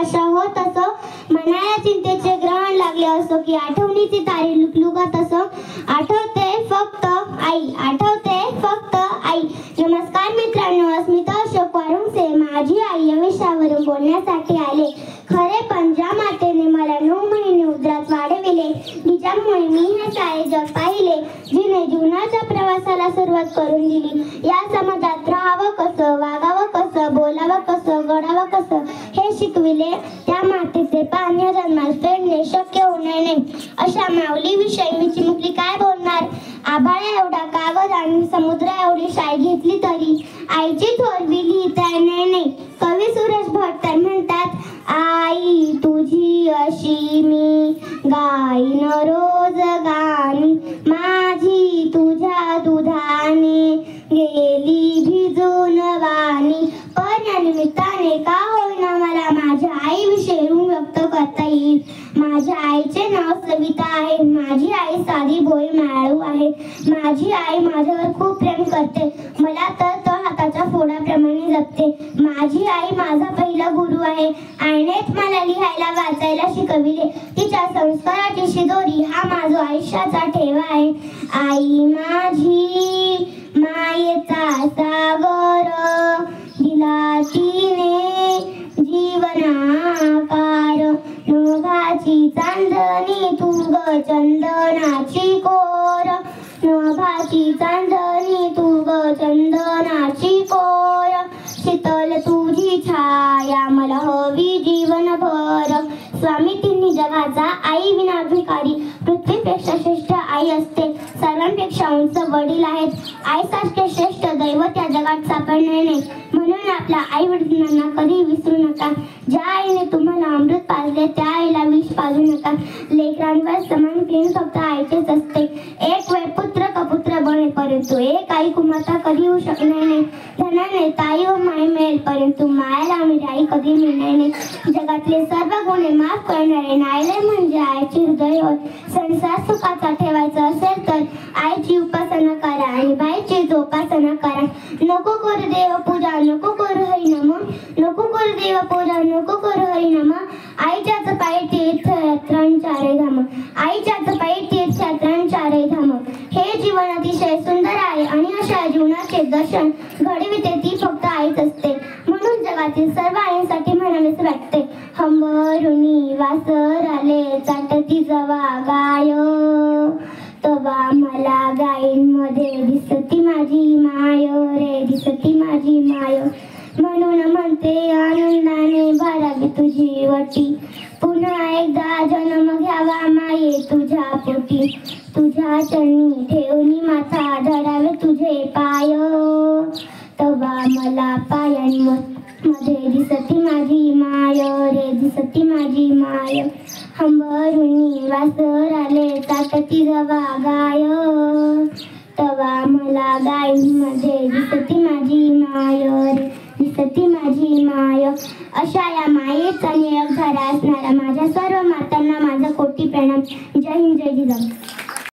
आशा होत असो, मनाला चिंतेचे ग्रहण लागले असो की आठवणीची तारे लुकलुकत असो, आठवते फक्त आई, आठवते फक्त आई. नमस्कार मित्रांनो, अस्मिता अशोक वारुंगसे माझी आई या विषयावरून बोलण्यासाठी आले. खरे पण ज्या मातेने मला 9 महिने उदरात वाढविले, तिच्यामुळे मी हे सारे जग पाहिले, जिने जीवनाच्या प्रवासाला सुरुवात करून दिली, या समाजात राहावं कसं, वागावं कसं, बोलावं कसं, घडावं कसं हे शिकविले, त्या मातेचे पान या जन्मात फेडणे शक्य होणार नाही. अशा माऊलीविषयी मी चिमुकली काय बोलणार. आभाळा एवढा कागद आणि समुद्रा एवढी शाई घेतली तरी आईची थोरवी लिहिता येणार नाही. कवी सुरेश भट तर म्हणतात, आई तुझी अशी मी गाईन रोज गाणी, माझी तुझ्या दुधाने गेली भिजून वाणी. पण या निमित्ताने का होईना मला माझ्या आईविषयी व्यक्त करता येईल. माझ्या आईचे नाव सविता आहे. माझी आई साधी भोळी मायाळू आहे. माझी आई माझ्यावर खूप प्रेम करते. मला तर हाताच्या फोडाप्रमाणे जपते. माझी आई माझा पहिला गुरु आहे. आईनेच मला लिहायला वाचायला शिकविले. तिच्या संस्काराची शिदोरी हा माझा आयुष्याचा ठेवा आहे. आई माझी मायेचा सागर, दिला तिने जीवनाकार. नभाची चांदणी तू ग चंदनाची कोर, नभाची चांदणी तू ग चंदनाची कोर. शीतल तुझी छाया मला हवी जीवनभर. स्वामी तिन्ही जगाचा आई विना भिकारी. पृथ्वीपेक्षा श्रेष्ठ आई असते. सर्वांपेक्षा उंच वडील आहेत. आईसारखे श्रेष्ठ दैवत या जगात सापडणार नाही. म्हणून आपल्या आई वडिलांना कधी विसरू नका. ज्या आईने तुम्हाला अमृत पाजले त्या आईला विष पाजू नका. लेकरांवर समान प्रेम फक्त आईचेच असते. एक वेळ पुत्र कपुत्र बने, परंतु एक आई कुमाता कधी होऊ शकणार नाही. धनाने ताई व माय मिळेल, परंतु मायाला आई कधी मिळणार नाही. जगातले सर्व गुन्हे माफ करणारे न्यायालय म्हणजे आईचे हृदय होय. संसार सुखाचा ठेवायचा असेल तर आईची उपासना करा आणि बाईची जोपासना करा. नको करू देव पूजा, नको करू हरिनाम, नको करू देव पूजा, नको करू हरिनाम. आईच्याच पायी तीर्थयात्रांचारे धाम, आईच्याच पायी तीर्थयात्रांचारे धाम. हे जीवन अतिशय सुंदर आहे आणि अशा जीवनाचे दर्शन घडविते ती फक्त आईच असते. म्हणून जगातील सर्व आईंसाठी म्हणावेच वाटते, हंबरुनी वासर आले चाटती जवा गाय, तवा मला गायींमध्ये दिसती माझी माय रे, दिसती माझी माय. म्हणून म्हणते आनंदाने भरावी तुझी वटी, पुन्हा एकदा जन्म घ्यावा माये तुझ्या पोटी. तुझ्या चरणी ठेवणी माथा धरावे तुझे पाय, तवा मला पायांमध्ये दिसती माझी माय रे, दिसती माझी माय. हंबरुनी वासर आले चाटती जवा गाय, तवा मला गायींमध्ये दिसती माझी माय रे, दिसती माझी माय. अशा या मायेचा निळगधारा असणाऱ्या माझ्या सर्व मातांना माझा कोटी प्रणाम. जय हिंद, जय जिजाऊ.